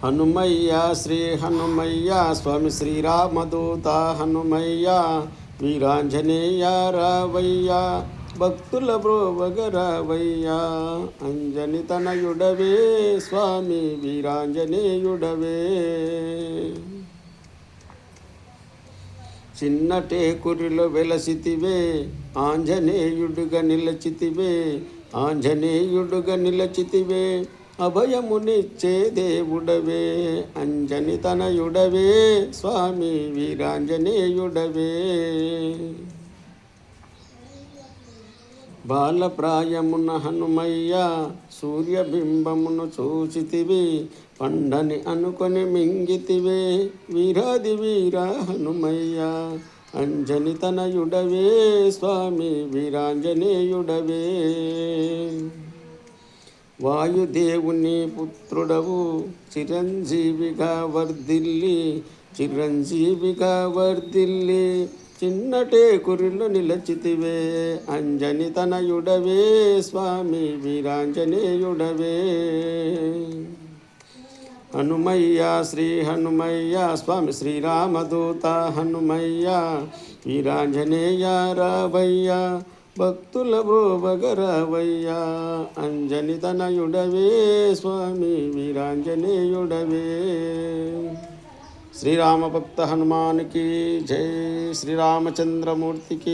హనుమయ్య శ్రీ హనుమయ్య స్వామి శ్రీరామదూత హనుమయ్య వీరాంజనేయ రావయ్య భక్తుల బ్రోవగరావయ్య అంజని తనయుడవే స్వామి వీరాంజనేయుడవే చిన్నటేకురిలో వెలసితివే ఆంజనేయుడుగా నిలచితివే ఆంజనేయుడుగా నిలచితివే అభయమునిచ్చే దేవుడవే అంజని తనయుడవే స్వామి వీరాంజనేయుడవే బాలప్రాయమున హనుమయ్య సూర్యబింబమును చూచితివి పండని అనుకొని మింగితివే వీరాది వీర హనుమయ్య అంజని తనయుడవే స్వామి వీరాంజనేయుడవే వాయుదేవుని పుత్రుడవు చిరంజీవిగా వర్ధిల్లి చిరంజీవిగా వర్ధిల్లి చిన్నటేకురిలో నిలచితివే అంజని తనయుడవే స్వామి వీరాంజనేయుడవే హనుమయ్య శ్రీ హనుమయ్య స్వామి శ్రీరామదూత హనుమయ్య వీరాంజనేయ రావయ్య భక్తుల బ్రోవగరావయ్య అంజని తనయుడవే స్వామి వీరాంజనేయుడవే శ్రీరామ భక్త హనుమానికి జై శ్రీరామచంద్రమూర్తికి